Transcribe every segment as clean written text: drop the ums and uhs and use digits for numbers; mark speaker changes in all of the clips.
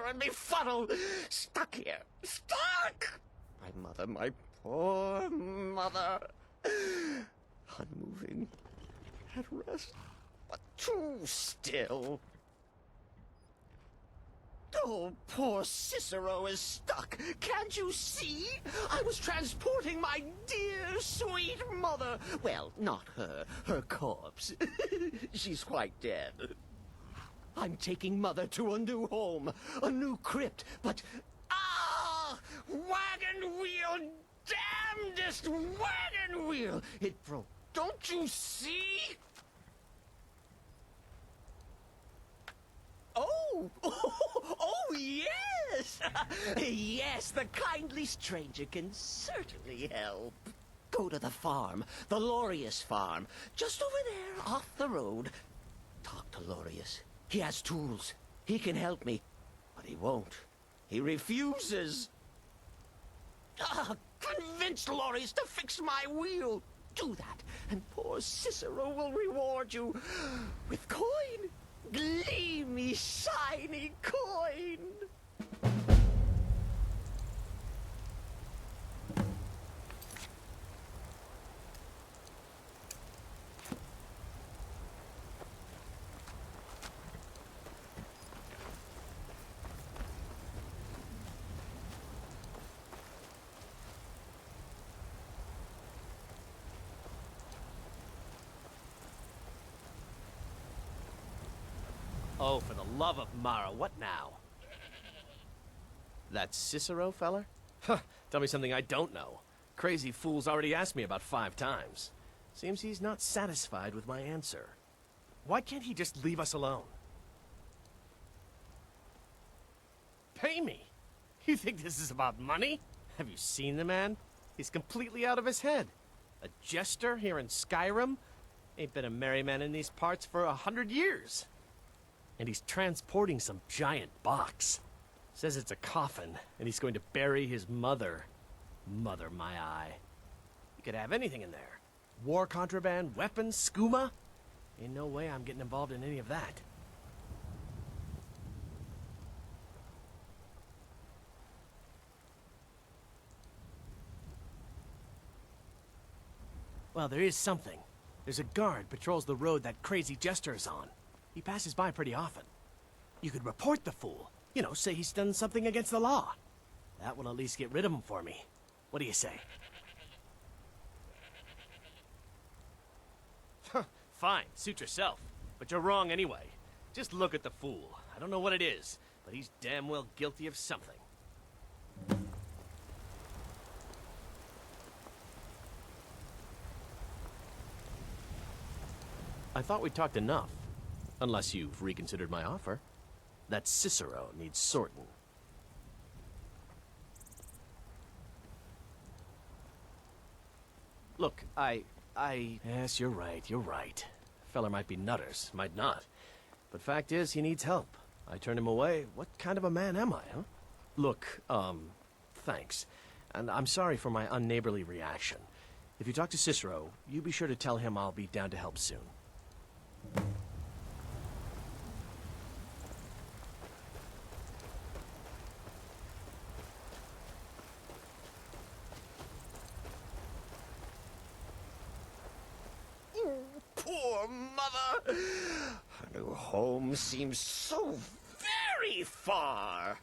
Speaker 1: and befuddled. Stuck here. Stuck! My poor mother. Unmoving. At rest. But too still. Oh, poor Cicero is stuck. Can't you see? I was transporting my dear, sweet mother. Well, not her. Her corpse. She's quite dead. I'm taking Mother to a new home, a new crypt, but... Ah! Wagon wheel! Damnedest wagon wheel! It broke. Don't you see? Oh, yes! Yes, the kindly stranger can certainly help. Go to the farm, the Lorius farm, just over there, off the road. Talk to Lorius. He has tools. He can help me. But he won't. He refuses. Convince Lorius to fix my wheel. Do that, and poor Cicero will reward you with coin. Gleamy, shiny coin.
Speaker 2: Oh, for the love of Mara, what now? That Cicero feller? Huh, tell me something I don't know. Crazy fool's already asked me about 5 times. Seems he's not satisfied with my answer. Why can't he just leave us alone? Pay me? You think this is about money? Have you seen the man? He's completely out of his head. A jester here in Skyrim? Ain't been a merry man in these parts for 100 years. And he's transporting some giant box. Says it's a coffin, and he's going to bury his mother. Mother, my eye. You could have anything in there. War contraband, weapons, skooma. Ain't no way I'm getting involved in any of that. Well, there is something. There's a guard patrols the road that crazy jester is on. He passes by pretty often. You could report the fool. You know, say he's done something against the law. That will at least get rid of him for me. What do you say? Fine, suit yourself. But you're wrong anyway. Just look at the fool. I don't know what it is, but he's damn well guilty of something. I thought we talked enough. Unless you've reconsidered my offer. That Cicero needs sorting. Look, Yes, you're right. Feller might be nutters, might not. But fact is, he needs help. I turned him away. What kind of a man am I, huh? Look, thanks. And I'm sorry for my unneighborly reaction. If you talk to Cicero, you be sure to tell him I'll be down to help soon.
Speaker 1: Poor mother! Her new home seems so very far.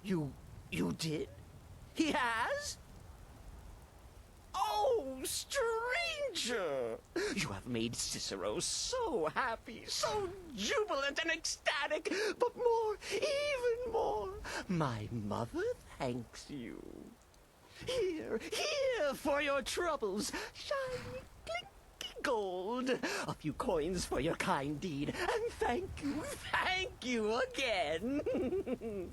Speaker 1: You did? He has? Oh, stranger! You have made Cicero so happy, so jubilant and ecstatic, but more, even more, my mother thanks you. Here for your troubles, shiny, clinky gold. A few coins for your kind deed, and thank you again.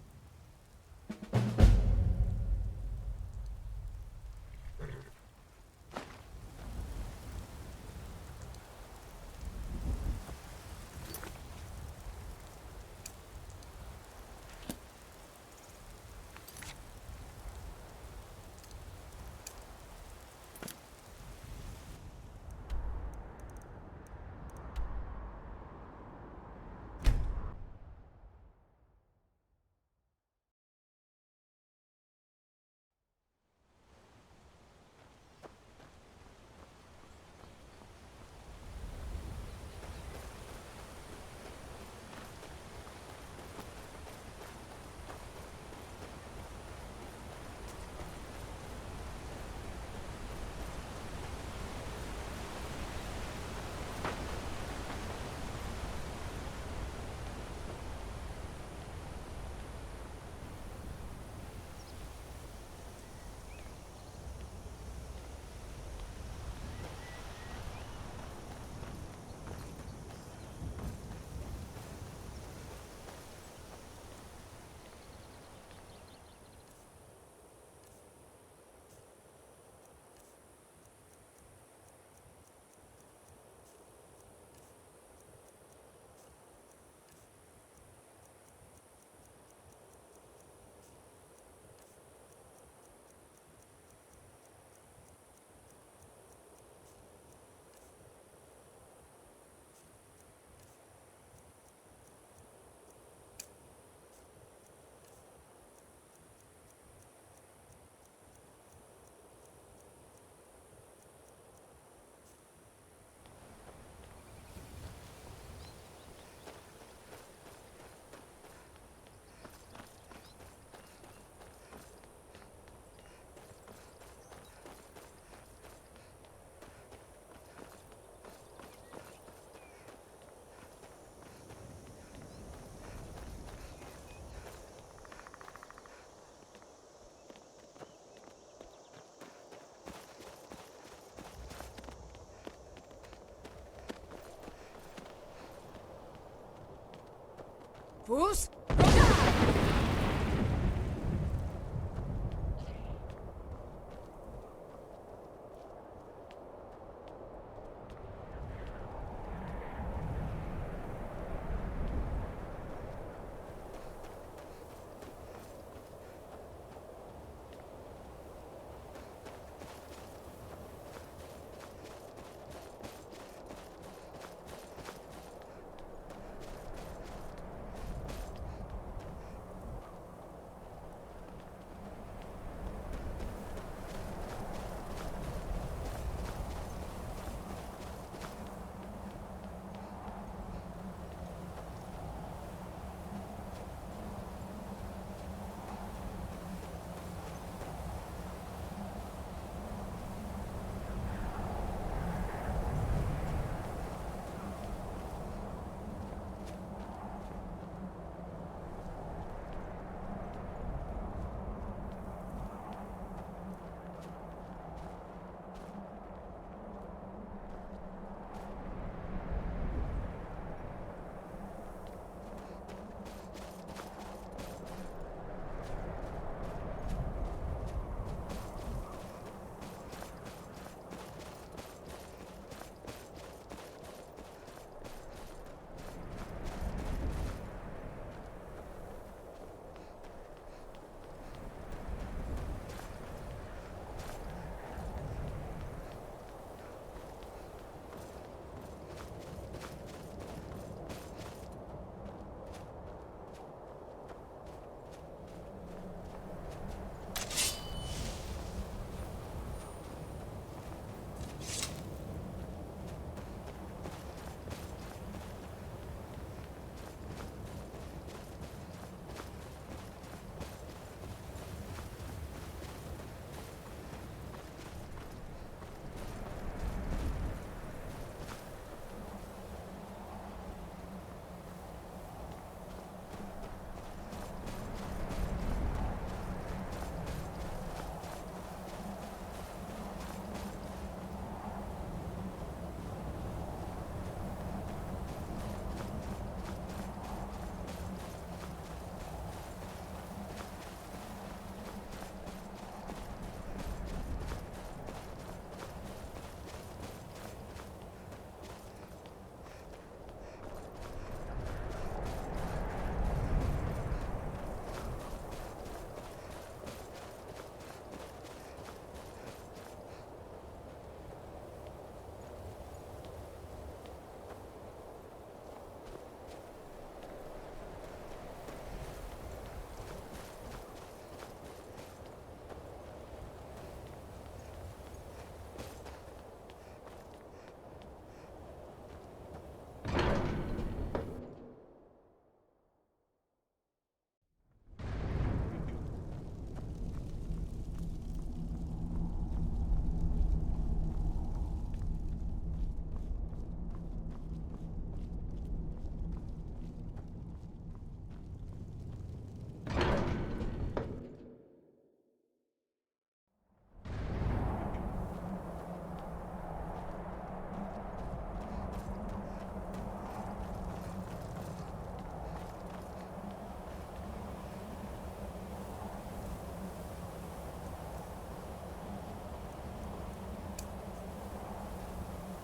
Speaker 3: Who's?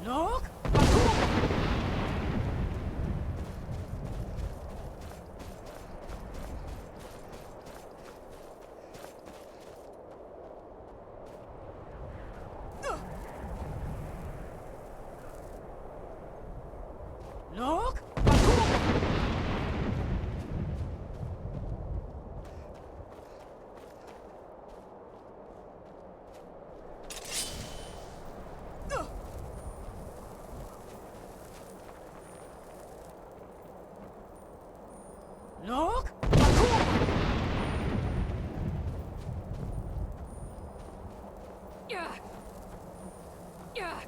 Speaker 3: Look! Look! Look! Yeah. Yeah.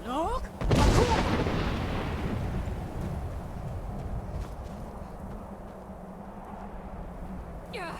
Speaker 3: Look! Yeah.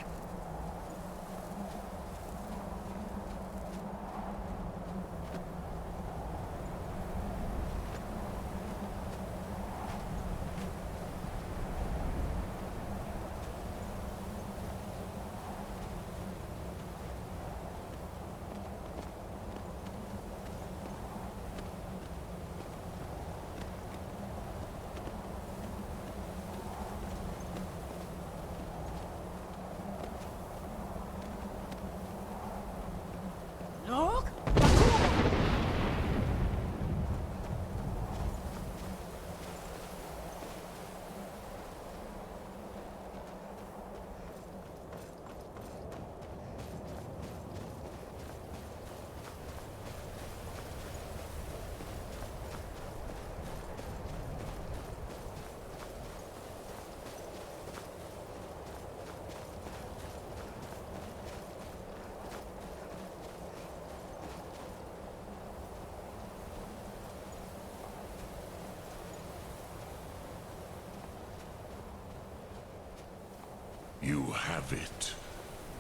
Speaker 4: You have it.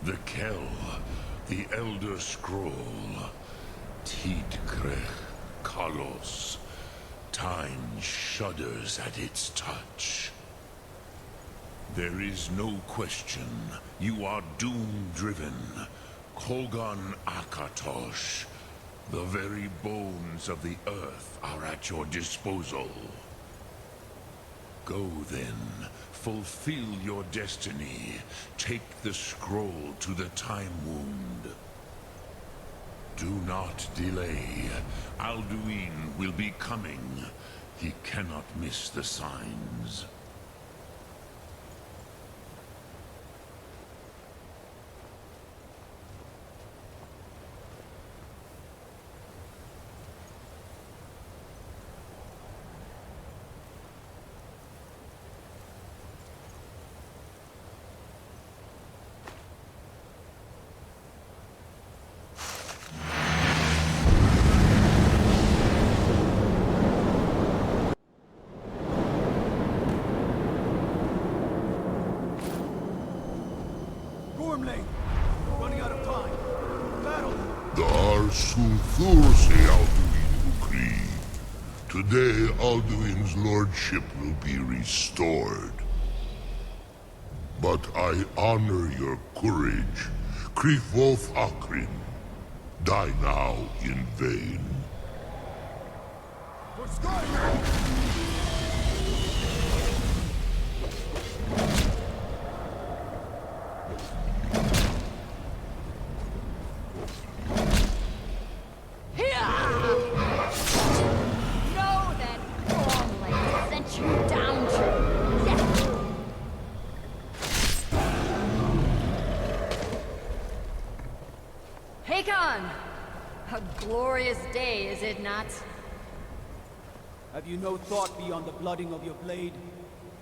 Speaker 4: The Kell, the Elder Scroll. Tidgrech Kalos. Time shudders at its touch. There is no question. You are doom-driven. Kogan Akatosh. The very bones of the earth are at your disposal. Go then. Fulfill your destiny. Take the scroll to the Time Wound. Do not delay. Alduin will be coming. He cannot miss the signs.
Speaker 5: Running out of time. Battle!
Speaker 6: Dar Sulthurse Alduin Ukri. Today, Alduin's lordship will be restored. But I honor your courage. Krifwolf Akrin. Die now in vain.
Speaker 5: For Skyrim!
Speaker 3: A glorious day, is it not?
Speaker 5: Have you no thought beyond the blooding of your blade?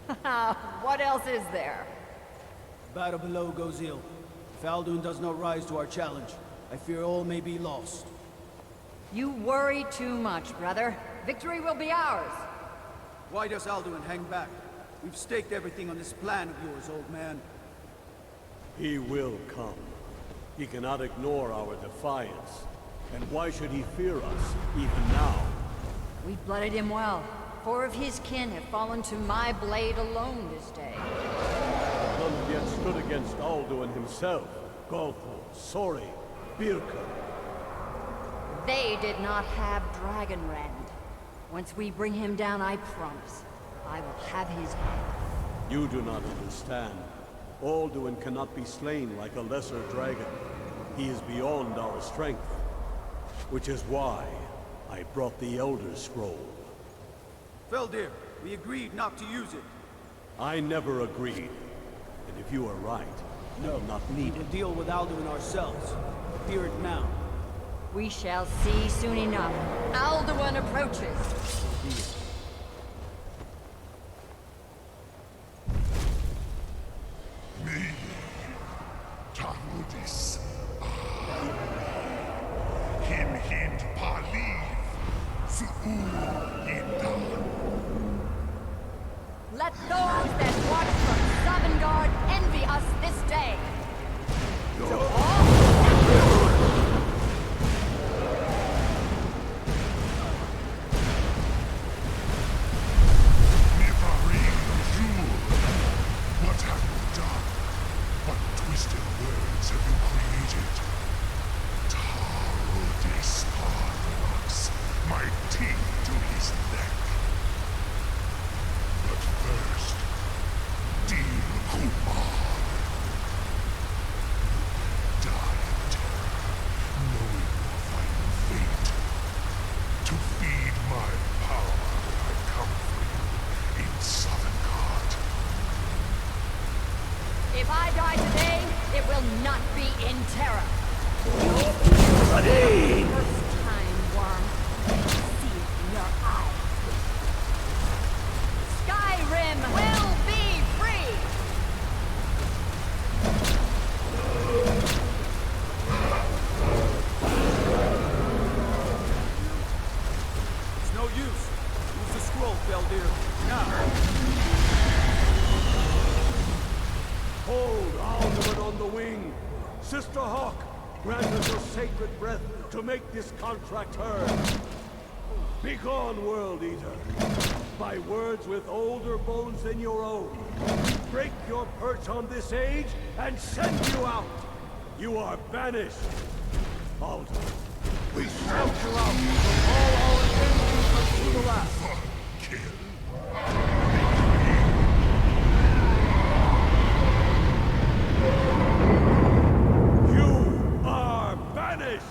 Speaker 3: What else is there?
Speaker 5: Battle below goes ill. If Alduin does not rise to our challenge, I fear all may be lost.
Speaker 3: You worry too much, brother. Victory will be ours.
Speaker 5: Why does Alduin hang back? We've staked everything on this plan of yours, old man.
Speaker 7: He will come. He cannot ignore our defiance. And why should he fear us, even now?
Speaker 3: We blooded him well. 4 of his kin have fallen to my blade alone this day.
Speaker 7: None have yet stood against Alduin himself. Golfo, Sori, Birka.
Speaker 3: They did not have Dragonrend. Once we bring him down, I promise, I will have his head.
Speaker 7: You do not understand. Alduin cannot be slain like a lesser dragon. He is beyond our strength. Which is why I brought the Elder Scroll.
Speaker 5: Feldir, we agreed not to use it.
Speaker 7: I never agreed. And if you are right, I will not need
Speaker 5: We'll
Speaker 7: it.
Speaker 5: deal with Alduin ourselves. Fear it now.
Speaker 3: We shall see soon enough. Alduin approaches.
Speaker 6: Me, Tamudis, Him Hind Paliv, Hindan.
Speaker 3: Let those that watch from Sovngarde envy us this day. To all
Speaker 6: Nivarim Jur. What have you done? What twisted words have you created? Tarudis Parvox, my teeth to his neck. But first, Deal Kumar. Die.
Speaker 7: Sister Hawk, grant us your sacred breath to make this contract heard. Begone, World Eater. By words with older bones than your own, break your perch on this age and send you out. You are banished. Alder, we shout you out from all our enemies unto the last. You are banished.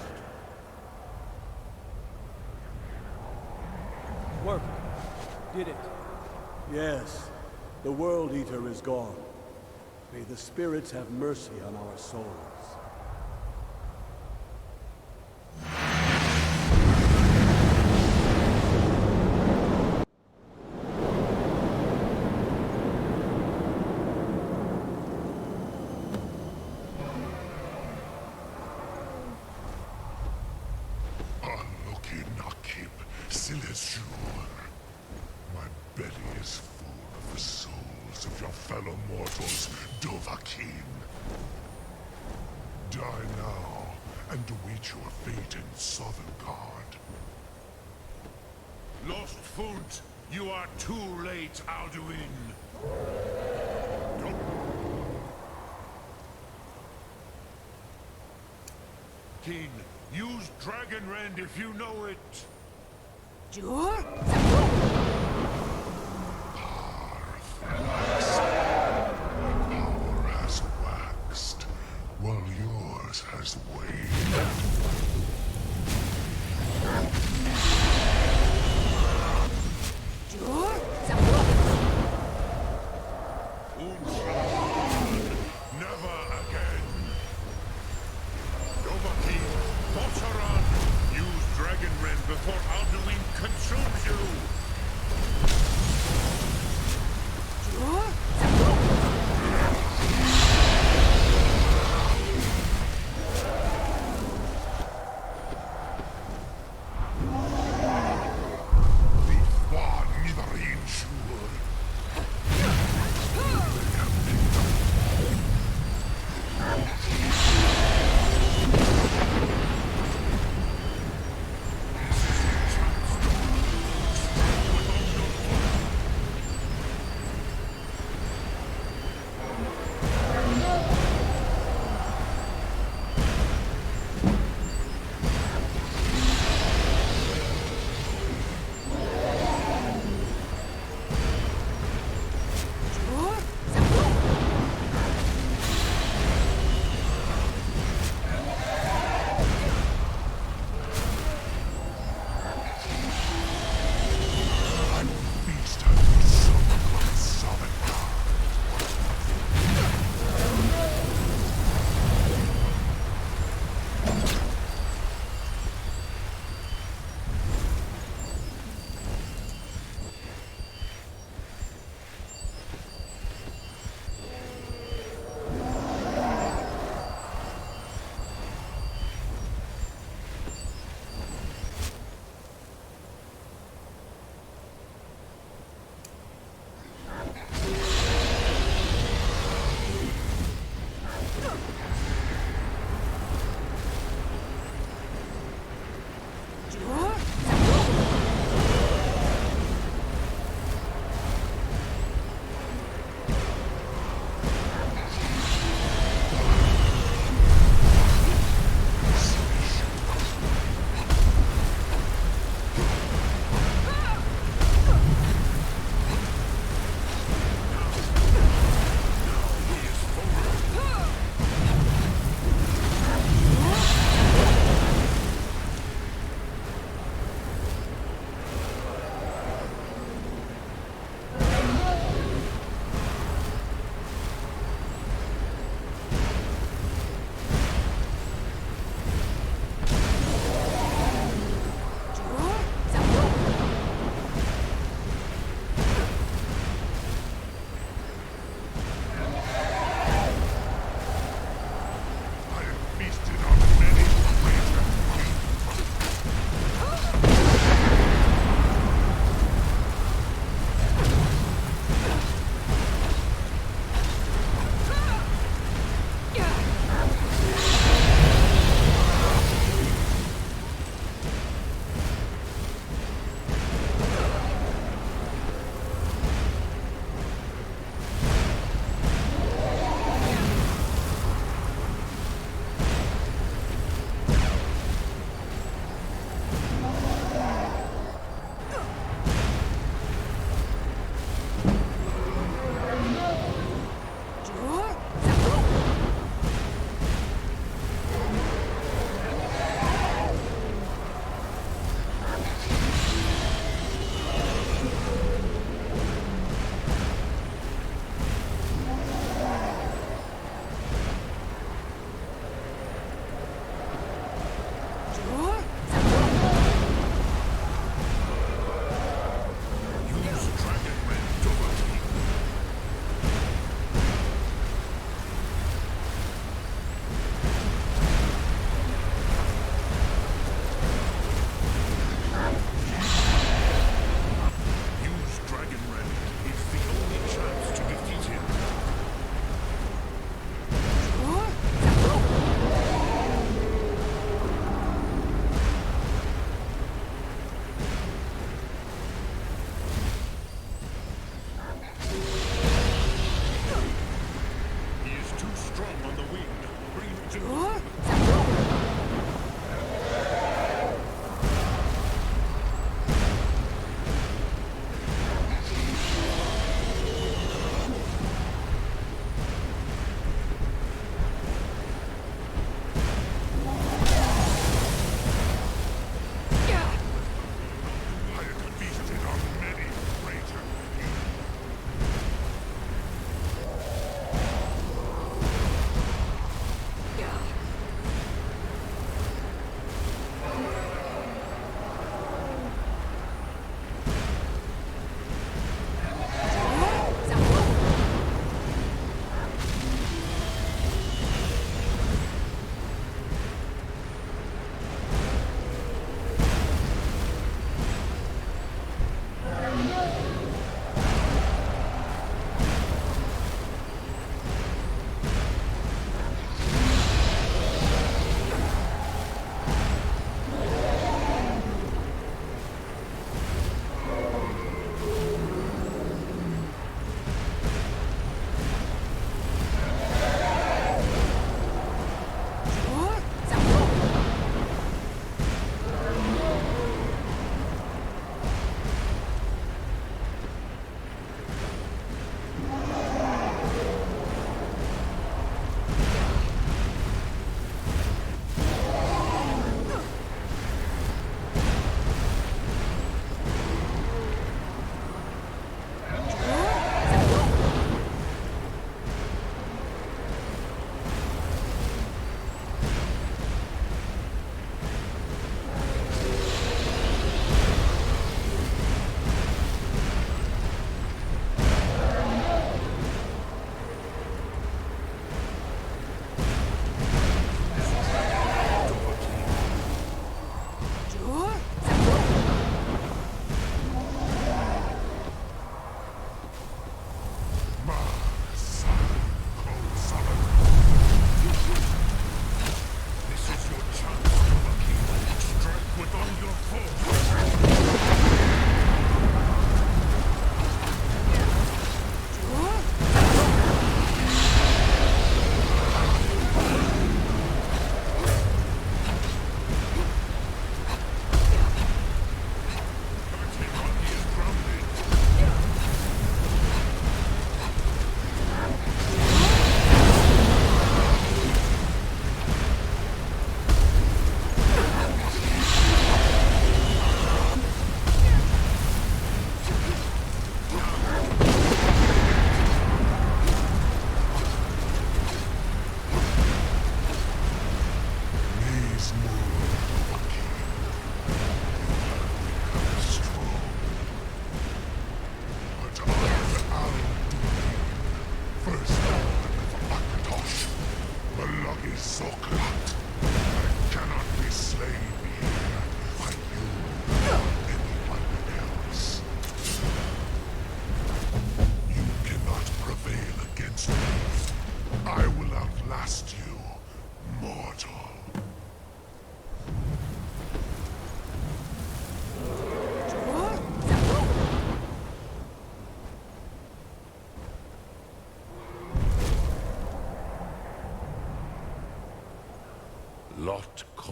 Speaker 5: Work. Did it.
Speaker 7: Yes, the World Eater is gone. May the spirits have mercy on our souls.
Speaker 6: My belly is full of the souls of your fellow mortals, Dovahkiin. Die now, and await your fate in Sovngarde.
Speaker 4: Lost Foot, you are too late, Alduin. King, use Dragon Rend if you know it.
Speaker 3: Sure.
Speaker 6: Power has waxed, while yours has waned.
Speaker 3: Sure.
Speaker 4: Never again. Dovahkiin, Botcharan, use Dragon Rend before Alduin consumes you.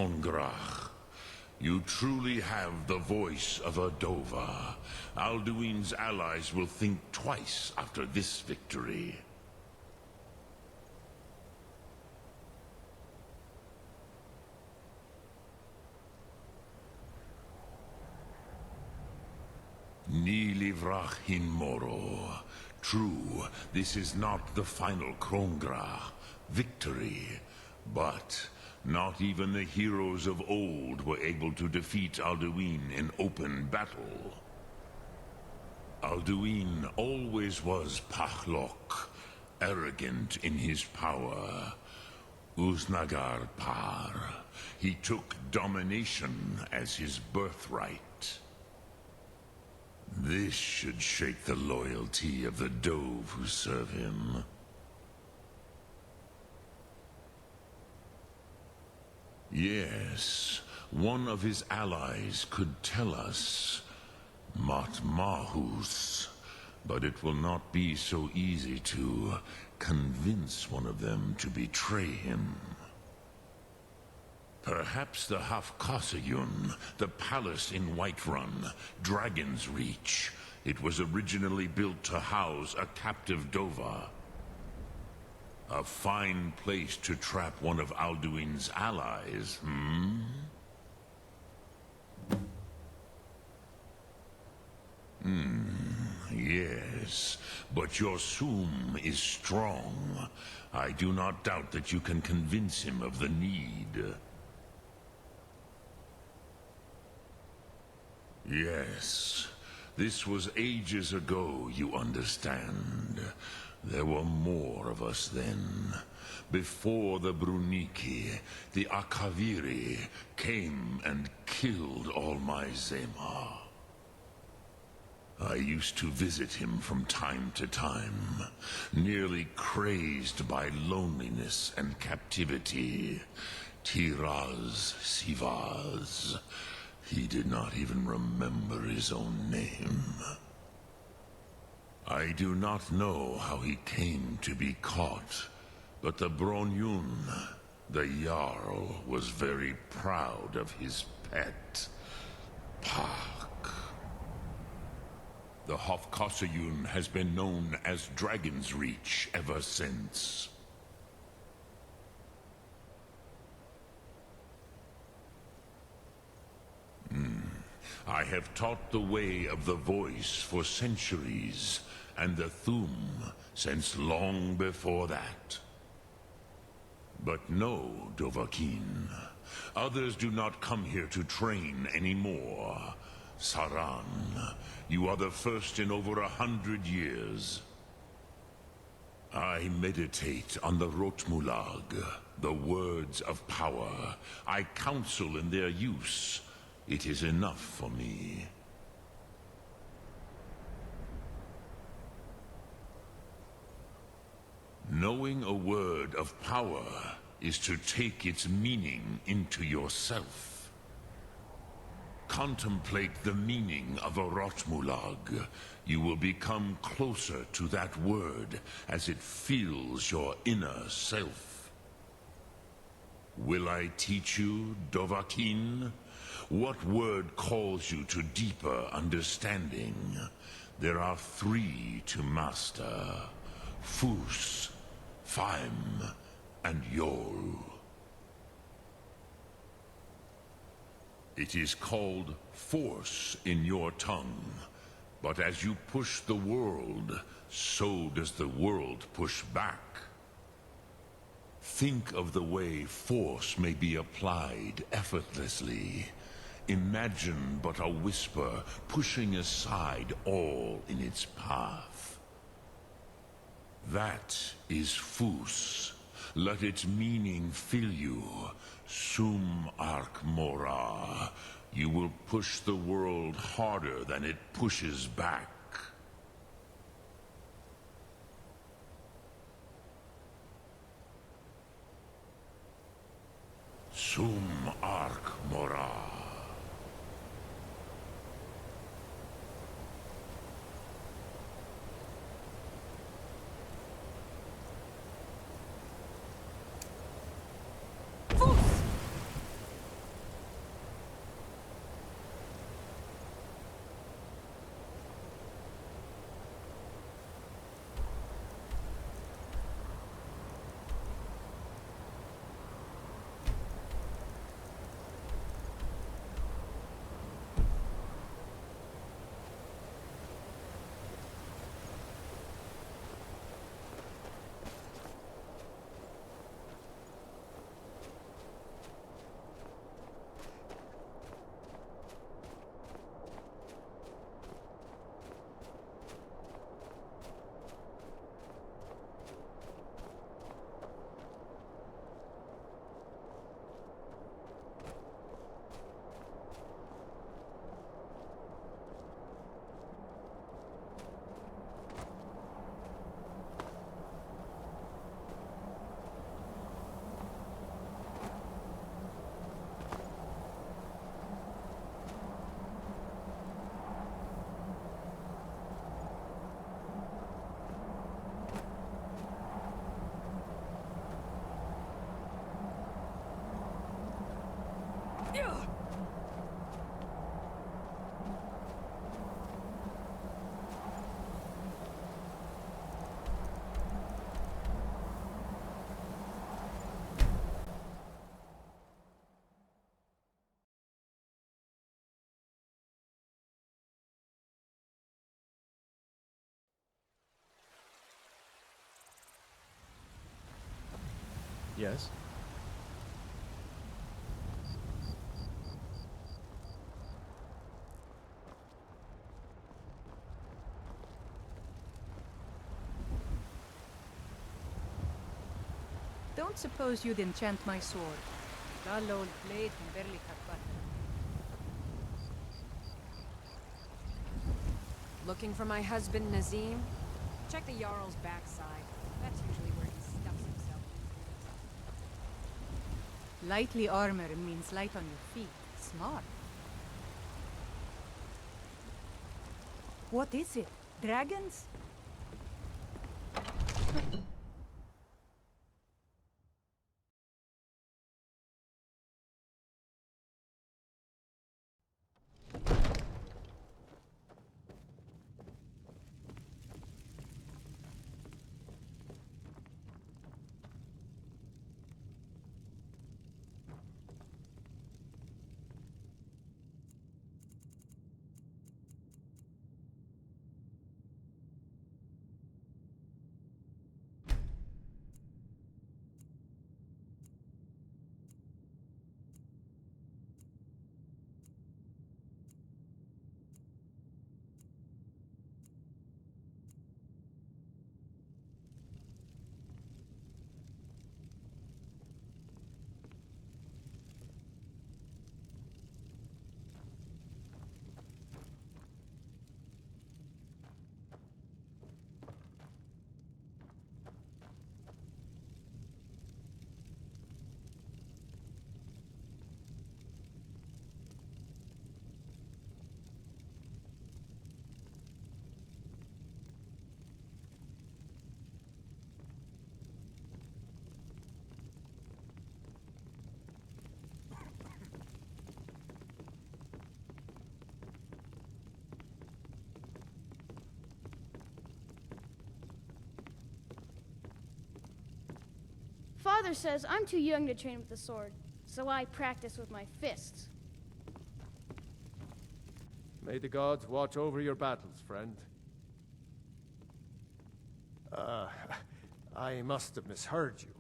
Speaker 4: Kongrach. You truly have the voice of a Dova. Alduin's allies will think twice after this victory. Ni livrach hin moro. True, this is not the final Kongrach victory, but not even the heroes of old were able to defeat Alduin in open battle. Alduin always was Pachlok, arrogant in his power. Uznagar Par. He took domination as his birthright. This should shake the loyalty of the Dove who serve him. Yes, one of his allies could tell us Matmahus, but it will not be so easy to convince one of them to betray him. Perhaps the Hafkasayun, the palace in Whiterun, Dragon's Reach. It was originally built to house a captive Dova. A fine place to trap one of Alduin's allies, Yes, but your Sum is strong. I do not doubt that you can convince him of the need. Yes, this was ages ago, you understand. There were more of us then. Before the Bruniki, the Akaviri came and killed all my Zema. I used to visit him from time to time, nearly crazed by loneliness and captivity. Tiraz Sivaz. He did not even remember his own name. I do not know how he came to be caught, but the Bronyun, the Jarl, was very proud of his pet, Pak. The Hofkasayun has been known as Dragon's Reach ever since. I have taught the way of the voice for centuries, and the Thum since long before that. But no, Dovahkiin. Others do not come here to train anymore. Saran, you are the first in over 100 years. I meditate on the Rotmulag, the words of power. I counsel in their use. It is enough for me. Knowing a word of power is to take its meaning into yourself. Contemplate the meaning of a Rotmulag. You will become closer to that word as it fills your inner self. Will I teach you, Dovahkiin? What word calls you to deeper understanding? There are 3 to master. Fus, Faim, and Yol. It is called force in your tongue, but as you push the world, so does the world push back. Think of the way force may be applied effortlessly. Imagine but a whisper pushing aside all in its path. That is Fus. Let its meaning fill you. Sum Ark Mora. You will push the world harder than it pushes back. Sum Ark Mora.
Speaker 2: Yes?
Speaker 8: Don't suppose you'd enchant my sword. Dull old blade can barely cut butter.
Speaker 9: Looking for my husband, Nazim? Check the Jarl's backside. That's usually where he stuffs himself.
Speaker 8: Lightly armored means light on your feet. Smart. What is it? Dragons?
Speaker 10: Father says I'm too young to train with the sword, so I practice with my fists.
Speaker 11: May the gods watch over your battles, friend. I must have misheard you.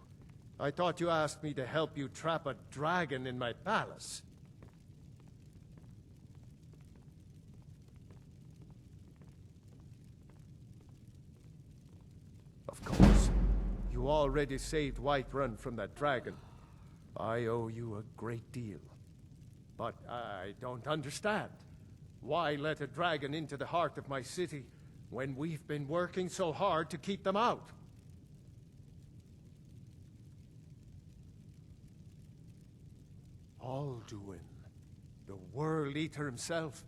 Speaker 11: I thought you asked me to help you trap a dragon in my palace. Of course. You already saved Whiterun from that dragon. I owe you a great deal. But I don't understand. Why let a dragon into the heart of my city when we've been working so hard to keep them out? Alduin, the World Eater himself.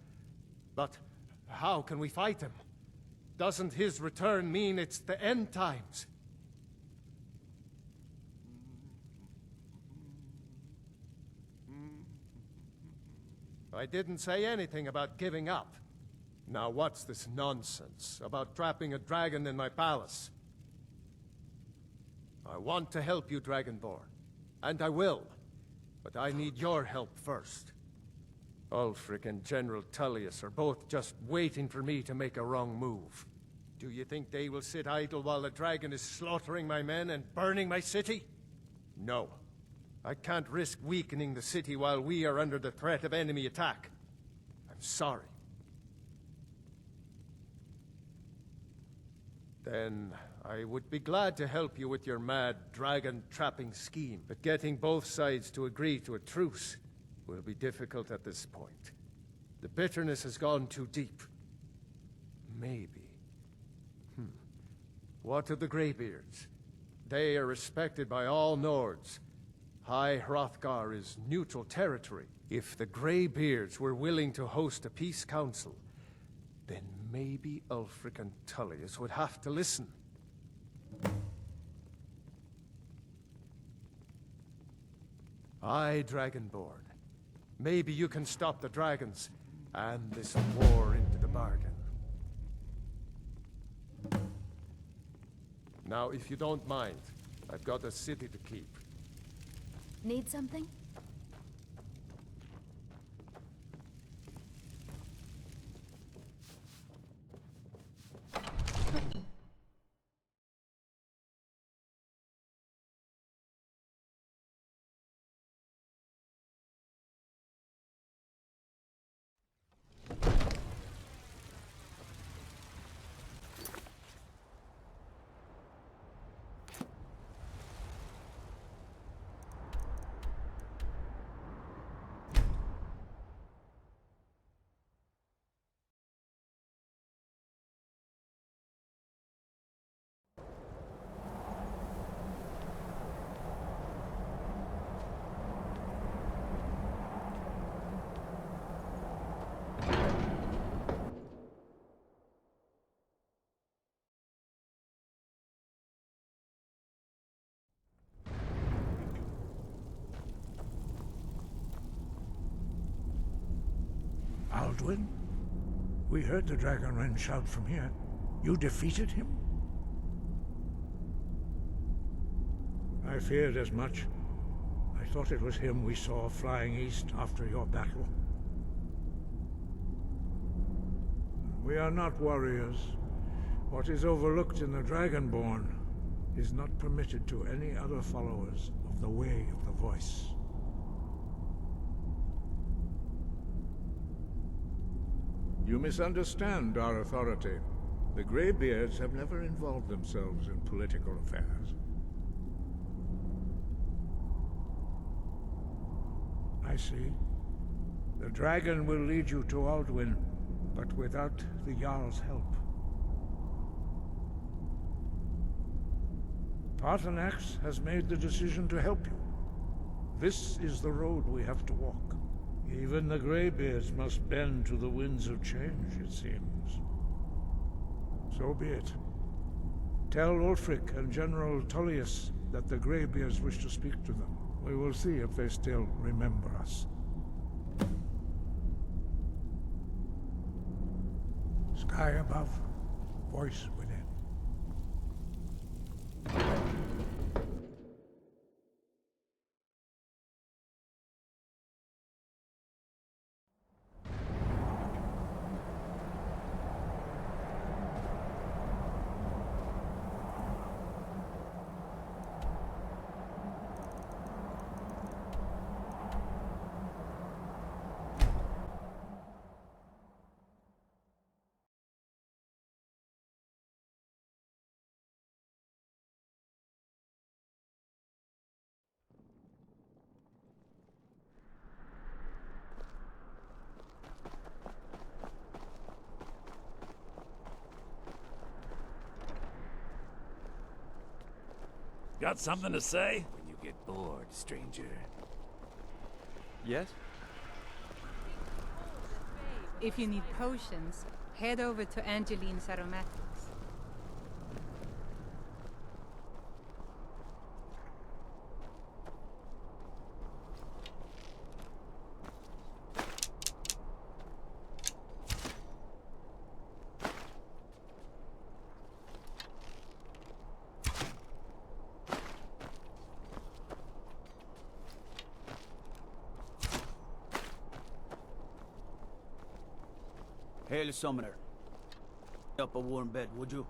Speaker 11: But how can we fight him? Doesn't his return mean it's the end times? I didn't say anything about giving up. Now what's this nonsense about trapping a dragon in my palace? I want to help you, Dragonborn. And I will. But I need your help first. Ulfric and General Tullius are both just waiting for me to make a wrong move. Do you think they will sit idle while the dragon is slaughtering my men and burning my city? No. I can't risk weakening the city while we are under the threat of enemy attack. I'm sorry. Then I would be glad to help you with your mad dragon-trapping scheme, but getting both sides to agree to a truce will be difficult at this point. The bitterness has gone too deep. Maybe. What of the Greybeards? They are respected by all Nords. High Hrothgar is neutral territory. If the Greybeards were willing to host a peace council, then maybe Ulfric and Tullius would have to listen. I, Dragonborn, Maybe you can stop the dragons, and this war into the bargain. Now, if you don't mind, I've got a city to keep.
Speaker 12: Need something?
Speaker 6: Alduin? We heard the Dragon Wren shout from here. You defeated him? I feared as much. I thought it was him we saw flying east after your battle. We are not warriors. What is overlooked in the Dragonborn is not permitted to any other followers of the Way of the Voice. You misunderstand our authority. The Greybeards have never involved themselves in political affairs. I see. The dragon will lead you to Alduin, but without the Jarl's help. Paarthurnax has made the decision to help you. This is the road we have to walk. Even the Greybeards must bend to the winds of change, it seems. So be it. Tell Ulfric and General Tullius that the Greybeards wish to speak to them. We will see if they still remember us. Sky above, voice within.
Speaker 13: Got something to say? When you get bored, stranger.
Speaker 14: Yes?
Speaker 8: If you need potions, head over to Angeline's Aromatics.
Speaker 5: Hail, Summoner. Up a warm bed, would you?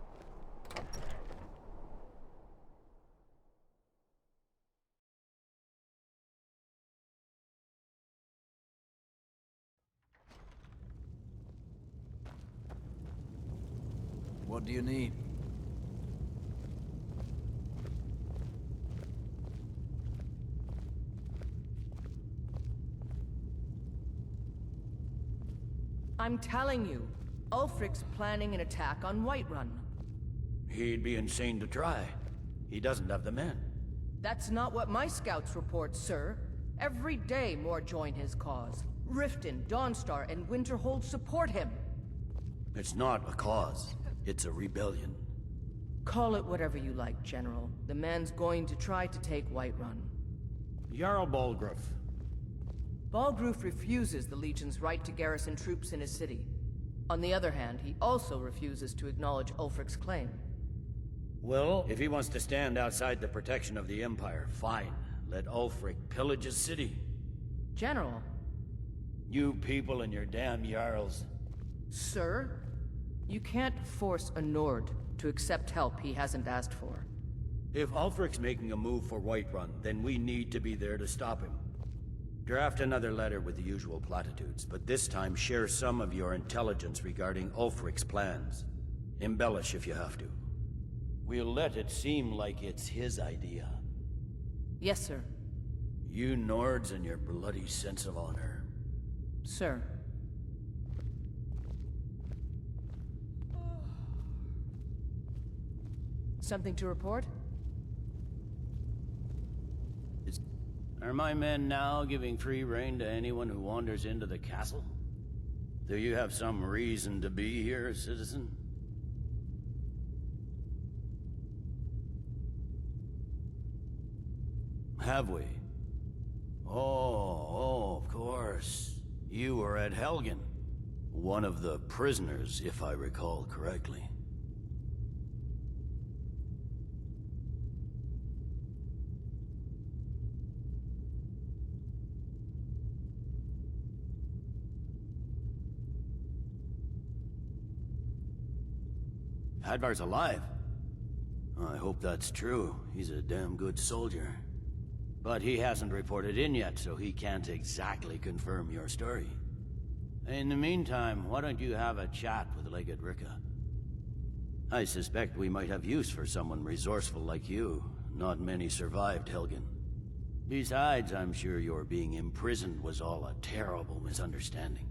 Speaker 5: What do you need?
Speaker 15: I'm telling you, Ulfric's planning an attack on Whiterun.
Speaker 5: He'd be insane to try. He doesn't have the men.
Speaker 15: That's not what my scouts report, sir. Every day more join his cause. Riften, Dawnstar, and Winterhold support him.
Speaker 5: It's not a cause. It's a rebellion.
Speaker 15: Call it whatever you like, General. The man's going to try to take Whiterun.
Speaker 7: Jarl Balgruuf.
Speaker 15: Balgruf refuses the Legion's right to garrison troops in his city. On the other hand, he also refuses to acknowledge Ulfric's claim.
Speaker 16: Well, if he wants to stand outside the protection of the Empire, fine. Let Ulfric pillage his city.
Speaker 15: General.
Speaker 16: You people and your damn Jarls.
Speaker 15: Sir, you can't force a Nord to accept help he hasn't asked for.
Speaker 16: If Ulfric's making a move for Whiterun, then we need to be there to stop him. Draft another letter with the usual platitudes, but this time share some of your intelligence regarding Ulfric's plans. Embellish if you have to. We'll let it seem like it's his idea.
Speaker 15: Yes, sir.
Speaker 16: You Nords and your bloody sense of honor.
Speaker 15: Sir. Something to report?
Speaker 16: Are my men now giving free rein to anyone who wanders into the castle? Do you have some reason to be here, citizen? Have we? Oh, of course. You were at Helgen. One of the prisoners, if I recall correctly. Hadvar's alive. I hope that's true. He's a damn good soldier. But he hasn't reported in yet, so he can't exactly confirm your story. In the meantime, why don't you have a chat with Legate Ricka? I suspect we might have use for someone resourceful like you. Not many survived Helgen. Besides, I'm sure your being imprisoned was all a terrible misunderstanding.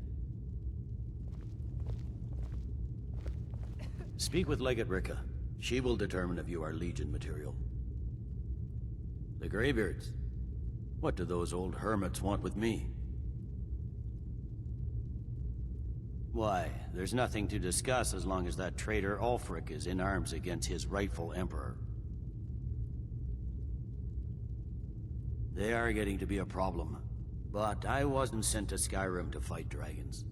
Speaker 16: Speak with Legate Ricka. She will determine if you are Legion material. The Greybeards. What do those old hermits want with me? Why, there's nothing to discuss as long as that traitor Ulfric is in arms against his rightful emperor. They are getting to be a problem, but I wasn't sent to Skyrim to fight dragons.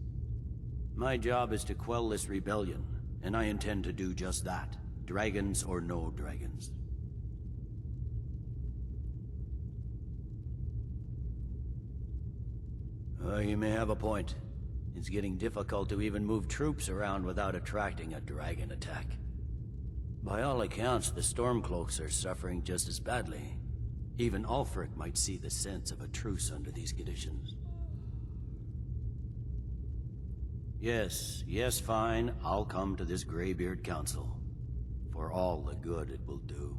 Speaker 16: My job is to quell this rebellion, and I intend to do just that, dragons or no dragons. You may have a point. It's getting difficult to even move troops around without attracting a dragon attack. By all accounts, the Stormcloaks are suffering just as badly. Even Ulfric might see the sense of a truce under these conditions. Yes, fine. I'll come to this Greybeard Council. For all the good it will do.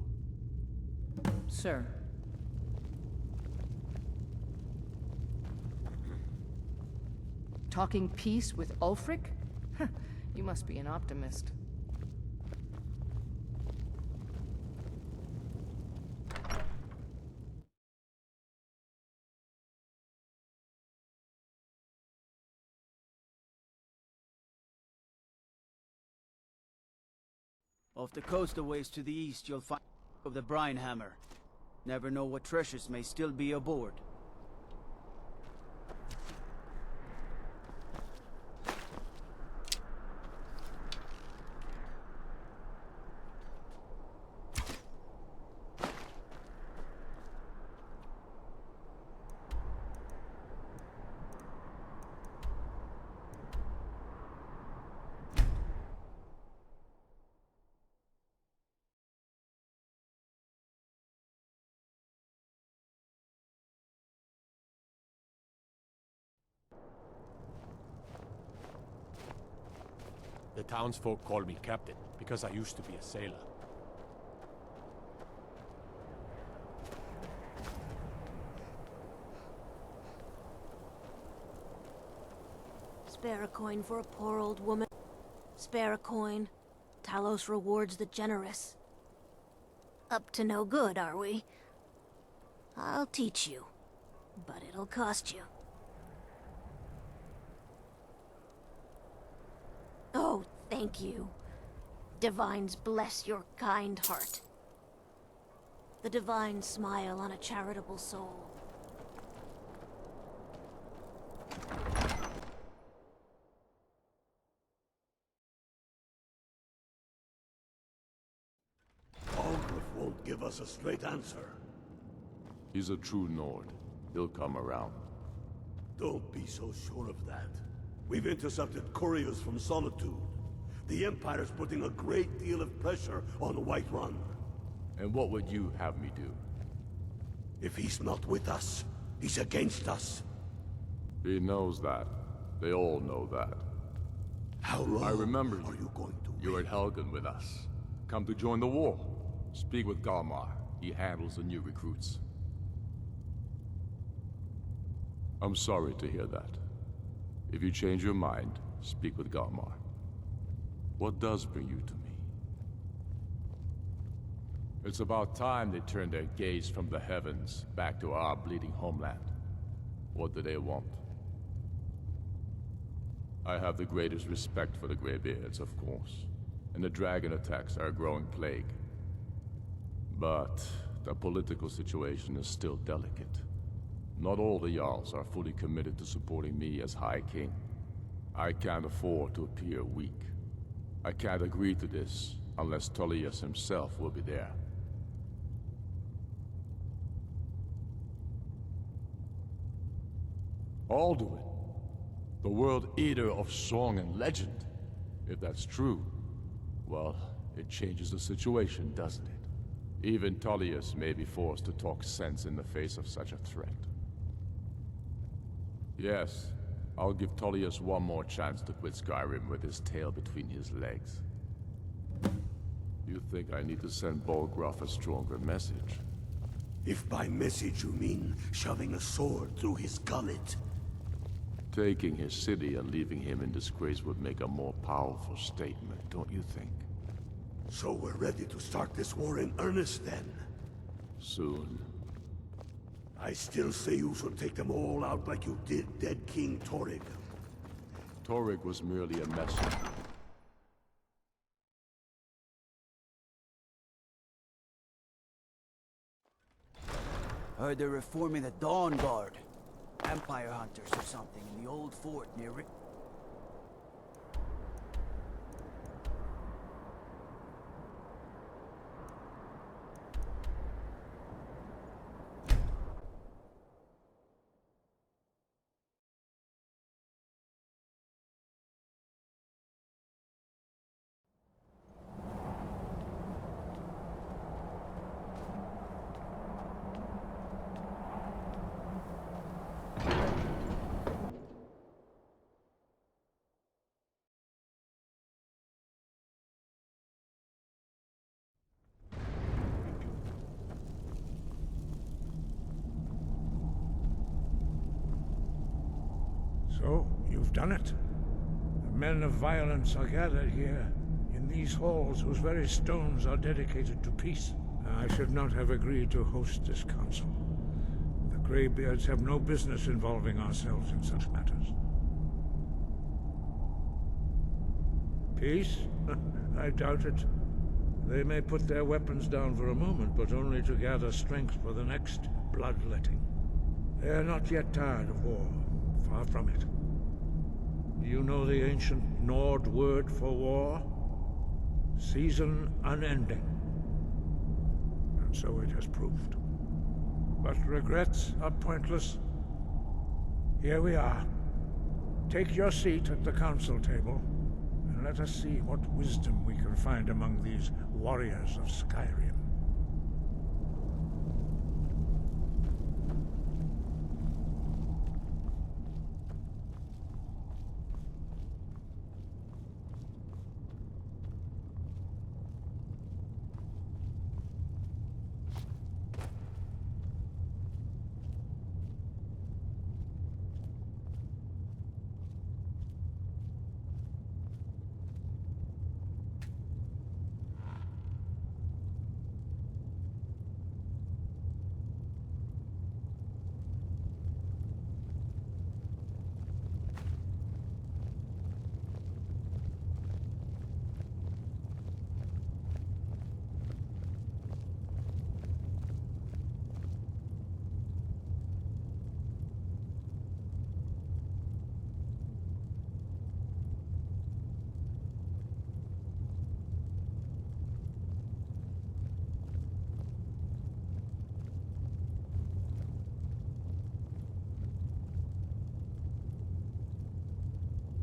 Speaker 15: Sir. Talking peace with Ulfric? You must be an optimist.
Speaker 5: Off the coast a ways to the east, you'll find of the Brine Hammer. Never know what treasures may still be aboard.
Speaker 11: The townsfolk call me captain, because I used to be a sailor.
Speaker 17: Spare a coin for a poor old woman. Spare a coin. Talos rewards the generous. Up to no good, are we? I'll teach you, but it'll cost you. Oh, thank you. Divines bless your kind heart. The divines smile on a charitable soul.
Speaker 7: give us a straight answer.
Speaker 18: He's a true Nord. He'll come around.
Speaker 7: Don't be so sure of that. We've intercepted couriers from Solitude. The Empire's putting a great deal of pressure on Whiterun.
Speaker 18: And what would you have me do?
Speaker 7: If he's not with us, he's against us.
Speaker 18: He knows that. They all know that.
Speaker 7: How long
Speaker 18: I remember
Speaker 7: are you going to
Speaker 18: You're at Helgen with us. Come to join the war. Speak with Galmar. He handles the new recruits. I'm sorry to hear that. If you change your mind, speak with Galmar. What does bring you to me? It's about time they turned their gaze from the heavens back to our bleeding homeland. What do they want? I have the greatest respect for the Greybeards, of course, and the dragon attacks are a growing plague. But the political situation is still delicate. Not all the Jarls are fully committed to supporting me as High King. I can't afford to appear weak. I can't agree to this unless Tullius himself will be there. Alduin, the World Eater of song and legend. If that's true, well, it changes the situation, doesn't it? Even Tullius may be forced to talk sense in the face of such a threat. Yes, I'll give Tullius one more chance to quit Skyrim with his tail between his legs. You think I need to send Bolgraf a stronger message?
Speaker 7: If by message you mean shoving a sword through his gullet.
Speaker 18: Taking his city and leaving him in disgrace would make a more powerful statement, don't you think?
Speaker 7: So we're ready to start this war in earnest then?
Speaker 18: Soon.
Speaker 7: I still say you should take them all out like you did dead King Torrig.
Speaker 18: Torrig was merely a messenger.
Speaker 19: Heard they're reforming the Dawn Guard. Empire hunters or something in the old fort near
Speaker 6: So, you've done it. The men of violence are gathered here, in these halls whose very stones are dedicated to peace. I should not have agreed to host this council. The Greybeards have no business involving ourselves in such matters. Peace? I doubt it. They may put their weapons down for a moment, but only to gather strength for the next bloodletting. They are not yet tired of war. Far from it. Do you know the ancient Nord word for war? Season unending. And so it has proved. But regrets are pointless. Here we are. Take your seat at the council table, and let us see what wisdom we can find among these warriors of Skyrim.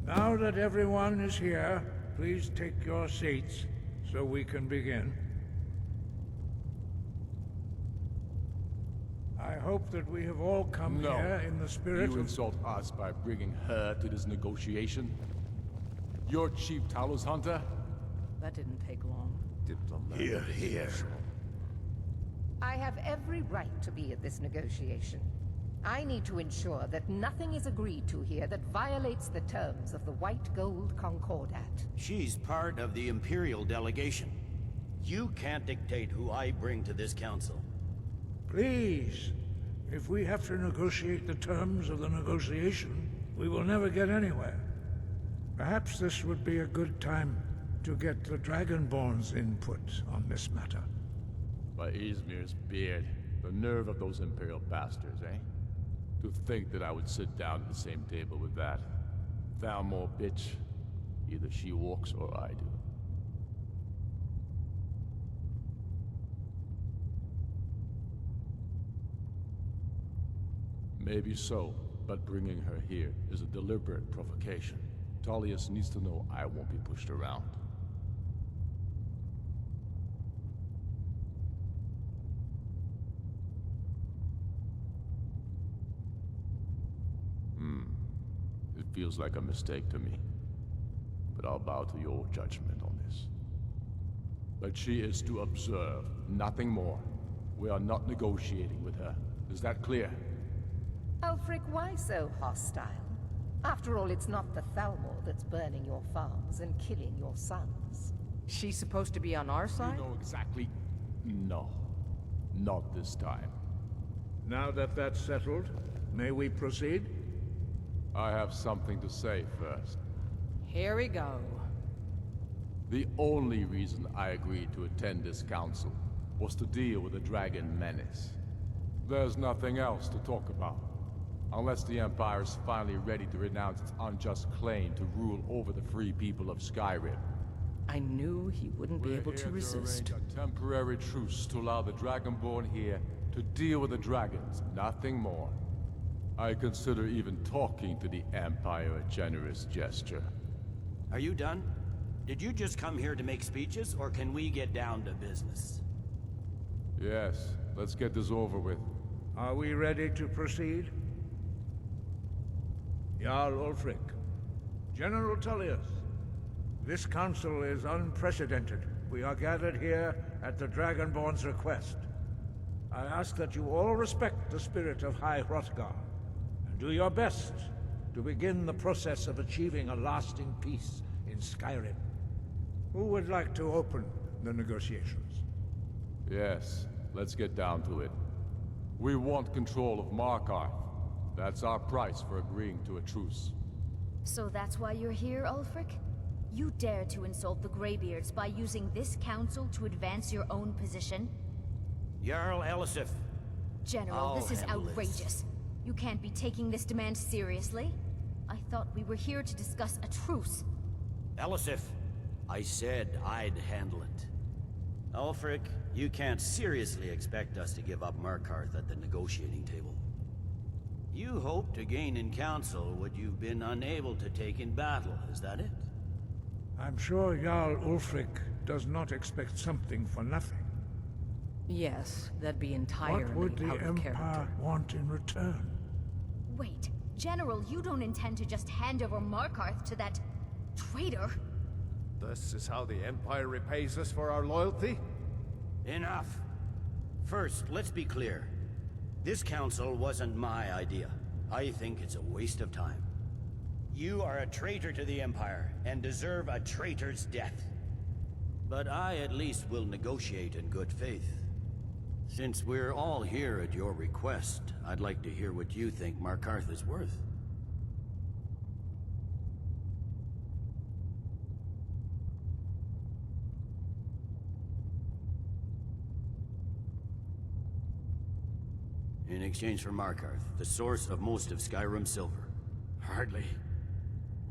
Speaker 6: Now that everyone is here, please take your seats so we can begin. I hope that we have all come here in the spirit
Speaker 18: You
Speaker 6: of...
Speaker 18: insult us by bringing her to this negotiation? You're Chief Talos Hunter?
Speaker 15: That didn't take long.
Speaker 18: Here, here.
Speaker 20: I have every right to be at this negotiation. I need to ensure that nothing is agreed to here that violates the terms of the White Gold Concordat.
Speaker 16: She's part of the Imperial delegation. You can't dictate who I bring to this council.
Speaker 6: Please, if we have to negotiate the terms of the negotiation, we will never get anywhere. Perhaps this would be a good time to get the Dragonborn's input on this matter.
Speaker 18: By Izmir's beard, the nerve of those Imperial bastards, eh? To think that I would sit down at the same table with that. Thalmor bitch. Either she walks or I do. Maybe so, but bringing her here is a deliberate provocation. Tullius needs to know I won't be pushed around. It feels like a mistake to me. But I'll bow to your judgment on this. But she is to observe, nothing more. We are not negotiating with her. Is that clear?
Speaker 20: Ulfric, why so hostile? After all, it's not the Thalmor that's burning your farms and killing your sons.
Speaker 15: She's supposed to be on our side?
Speaker 18: You know exactly... No. Not this time.
Speaker 6: Now that that's settled, may we proceed?
Speaker 18: I have something to say first.
Speaker 15: Here we go.
Speaker 18: The only reason I agreed to attend this council was to deal with the Dragon Menace. There's nothing else to talk about. Unless the Empire is finally ready to renounce its unjust claim to rule over the free people of Skyrim.
Speaker 15: I knew he wouldn't be able to resist.
Speaker 18: To arrange a temporary truce to allow the Dragonborn here to deal with the dragons, nothing more. I consider even talking to the Empire a generous gesture.
Speaker 16: Are you done? Did you just come here to make speeches, or can we get down to business?
Speaker 18: Yes, let's get this over with.
Speaker 6: Are we ready to proceed? Jarl Ulfric, General Tullius, this council is unprecedented. We are gathered here at the Dragonborn's request. I ask that you all respect the spirit of High Hrothgar, and do your best to begin the process of achieving a lasting peace in Skyrim. Who would like to open the negotiations?
Speaker 18: Yes, let's get down to it. We want control of Markarth. That's our price for agreeing to a truce.
Speaker 12: So that's why you're here, Ulfric? You dare to insult the Greybeards by using this council to advance your own position?
Speaker 16: Jarl Elisif.
Speaker 12: General, this is outrageous. You can't be taking this demand seriously. I thought we were here to discuss a truce.
Speaker 16: Elisif, I said I'd handle it. Ulfric, you can't seriously expect us to give up Markarth at the negotiating table. You hope to gain in council what you've been unable to take in battle, is that it?
Speaker 6: I'm sure Jarl Ulfric does not expect something for nothing.
Speaker 15: Yes, that'd be entirely
Speaker 6: What would the
Speaker 15: out of
Speaker 6: Empire
Speaker 15: character.
Speaker 6: want in return?
Speaker 12: Wait, General, you don't intend to just hand over Markarth to that traitor?
Speaker 11: This is how the Empire repays us for our loyalty?
Speaker 16: Enough. First, let's be clear. This council wasn't my idea. I think it's a waste of time. You are a traitor to the Empire, and deserve a traitor's death. But I at least will negotiate in good faith. Since we're all here at your request, I'd like to hear what you think Markarth is worth. In exchange for Markarth, the source of most of Skyrim's silver. Hardly.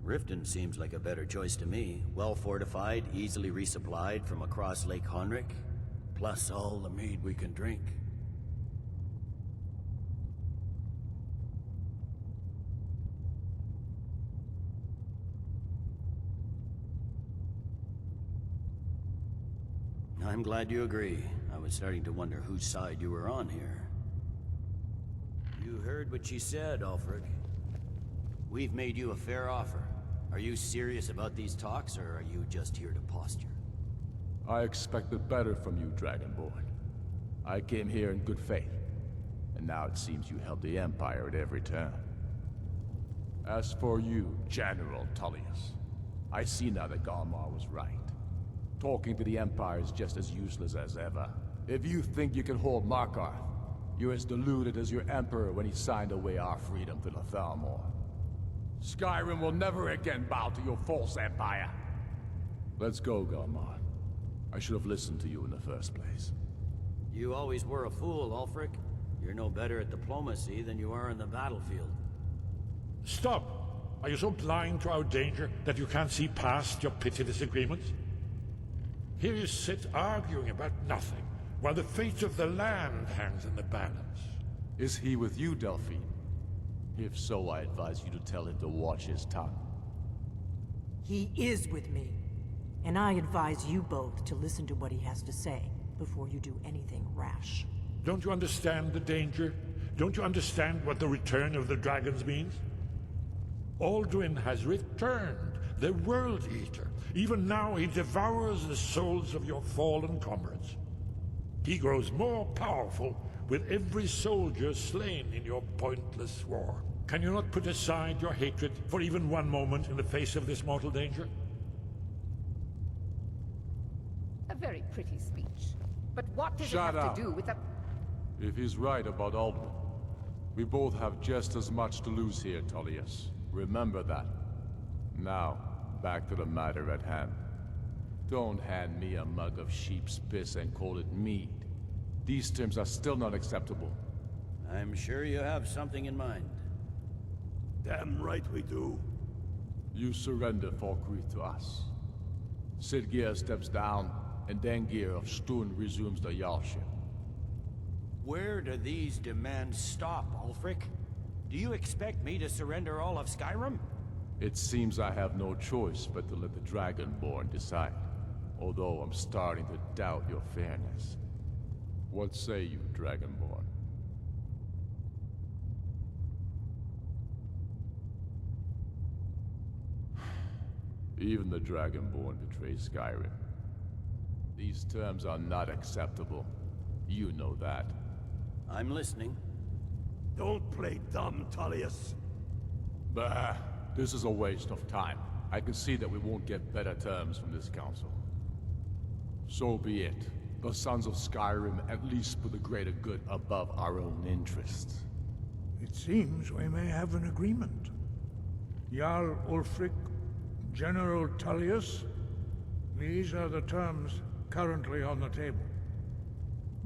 Speaker 16: Riften seems like a better choice to me. Well fortified, easily resupplied from across Lake Honric, plus all the mead we can drink. I'm glad you agree. I was starting to wonder whose side you were on here. You heard what she said, Ulfric. We've made you a fair offer. Are you serious about these talks, or are you just here to posture?
Speaker 18: I expected better from you, Dragonborn. I came here in good faith, and now it seems you help the Empire at every turn. As for you, General Tullius, I see now that Galmar was right. Talking to the Empire is just as useless as ever. If you think you can hold Markarth, you're as deluded as your Emperor when he signed away our freedom to the Thalmor. Skyrim will never again bow to your false empire. Let's go, Galmar. I should have listened to you in the first place.
Speaker 16: You always were a fool, Ulfric. You're no better at diplomacy than you are in the battlefield.
Speaker 6: Stop! Are you so blind to our danger that you can't see past your petty disagreements? Here you sit arguing about nothing, while the fate of the land hangs in the balance.
Speaker 18: Is he with you, Delphine? If so, I advise you to tell him to watch his tongue.
Speaker 21: He is with me. And I advise you both to listen to what he has to say before you do anything rash.
Speaker 6: Don't you understand the danger? Don't you understand what the return of the dragons means? Alduin has returned, the World Eater. Even now he devours the souls of your fallen comrades. He grows more powerful with every soldier slain in your pointless war. Can you not put aside your hatred for even one moment in the face of this mortal danger?
Speaker 20: A very pretty speech. But what does
Speaker 18: Shut
Speaker 20: it have
Speaker 18: up.
Speaker 20: to do with a...
Speaker 18: If he's right about Alduin, we both have just as much to lose here, Tullius. Remember that. Now, back to the matter at hand. Don't hand me a mug of sheep's piss and call it mead. These terms are still not acceptable.
Speaker 16: I'm sure you have something in mind.
Speaker 7: Damn right we do.
Speaker 18: You surrender Falkreath to us. Sidgeir steps down, and Dengir of Stun resumes the Jarlship.
Speaker 16: Where do these demands stop, Ulfric? Do you expect me to surrender all of Skyrim?
Speaker 18: It seems I have no choice but to let the Dragonborn decide. Although I'm starting to doubt your fairness. What say you, Dragonborn? Even the Dragonborn betray Skyrim. These terms are not acceptable. You know that.
Speaker 16: I'm listening.
Speaker 7: Don't play dumb, Tullius.
Speaker 18: Bah, this is a waste of time. I can see that we won't get better terms from this council. So be it. The Sons of Skyrim at least put the greater good above our own interests.
Speaker 6: It seems we may have an agreement. Jarl Ulfric, General Tullius, these are the terms currently on the table.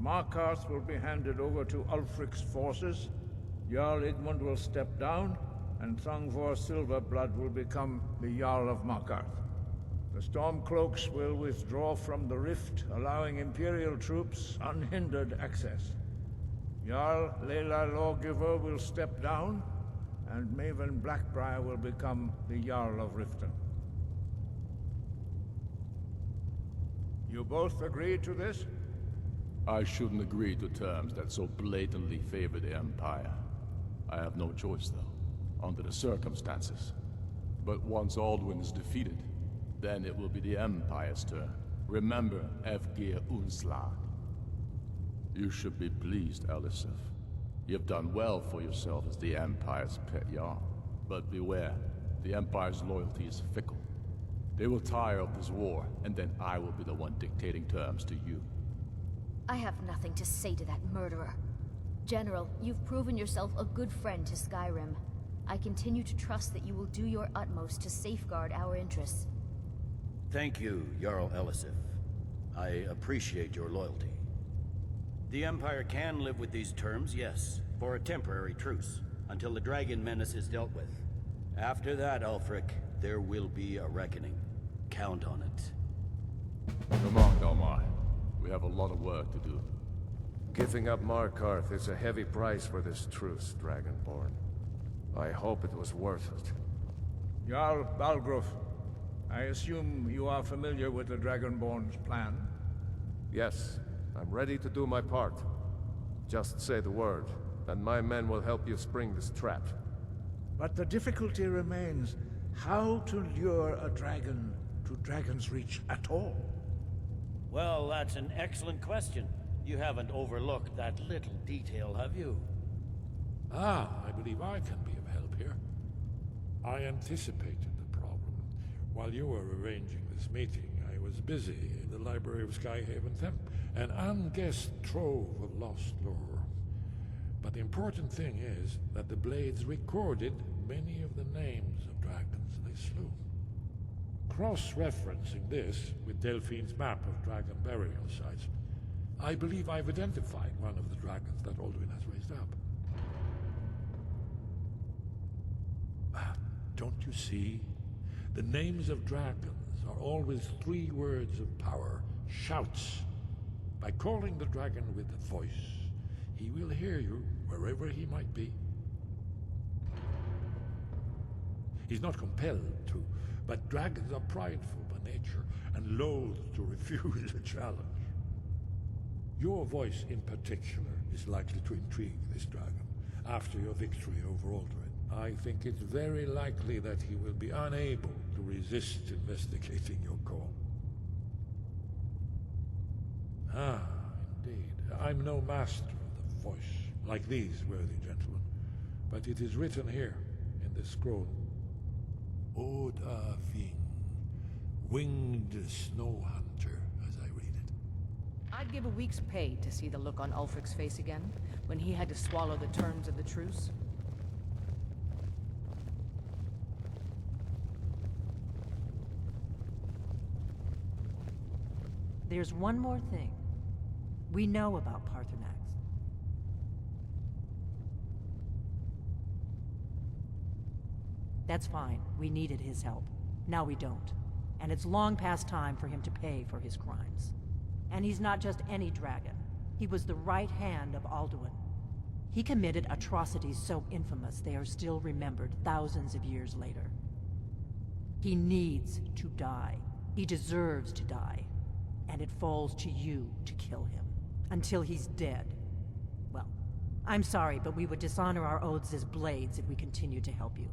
Speaker 6: Markarth will be handed over to Ulfric's forces, Jarl Igmund will step down, and Thongvor Silverblood will become the Jarl of Markarth. The Stormcloaks will withdraw from the rift, allowing Imperial troops unhindered access. Jarl Layla Lawgiver will step down, and Maven Blackbriar will become the Jarl of Riften. You both agree to this?
Speaker 18: I shouldn't agree to terms that so blatantly favor the Empire. I have no choice, though, under the circumstances. But once Alduin is defeated, then it will be the Empire's turn. Remember, Evgir Unslag. You should be pleased, Elisif. You've done well for yourself as the Empire's pet Jarl. But beware, the Empire's loyalty is fickle. They will tire of this war, and then I will be the one dictating terms to you.
Speaker 12: I have nothing to say to that murderer. General, you've proven yourself a good friend to Skyrim. I continue to trust that you will do your utmost to safeguard our interests.
Speaker 16: Thank you, Jarl Elisif. I appreciate your loyalty. The Empire can live with these terms, yes, for a temporary truce, until the dragon menace is dealt with. After that, Ulfric, there will be a reckoning. Count on it.
Speaker 18: Come on, Galmar. We have a lot of work to do.
Speaker 11: Giving up Markarth is a heavy price for this truce, Dragonborn. I hope it was worth it.
Speaker 6: Jarl Balgruf, I assume you are familiar with the Dragonborn's plan?
Speaker 11: Yes, I'm ready to do my part. Just say the word, and my men will help you spring this trap.
Speaker 6: But the difficulty remains how to lure a dragon to Dragon's Reach at all.
Speaker 16: Well, that's an excellent question. You haven't overlooked that little detail, have you?
Speaker 1: Ah, I believe I can be of help here. I anticipated the problem. While you were arranging this meeting, I was busy in the library of Skyhaven Temp, an unguessed trove of lost lore. But the important thing is that the Blades recorded many of the names of dragons they slew. Cross-referencing this with Delphine's map of dragon burial sites, I believe I've identified one of the dragons that Alduin has raised up. Don't you see? The names of dragons are always 3 words of power, shouts. By calling the dragon with a voice, he will hear you wherever he might be. He's not compelled to, but dragons are prideful by nature and loath to refuse a challenge. Your voice in particular is likely to intrigue this dragon after your victory over Alduin. I think it's very likely that he will be unable to resist investigating your call. Ah, indeed. I'm no master of the voice, like these worthy gentlemen, but it is written here in this scroll. Oda Ving, winged snow hunter, as I read it.
Speaker 15: I'd give a week's pay to see the look on Ulfric's face again, when he had to swallow the terms of the truce.
Speaker 21: There's one more thing. We know about Paarthurnax. That's fine. We needed his help. Now we don't. And it's long past time for him to pay for his crimes. And he's not just any dragon. He was the right hand of Alduin. He committed atrocities so infamous they are still remembered thousands of years later. He needs to die. He deserves to die. And it falls to you to kill him. Until he's dead. Well, I'm sorry, but we would dishonor our oaths as Blades if we continued to help you.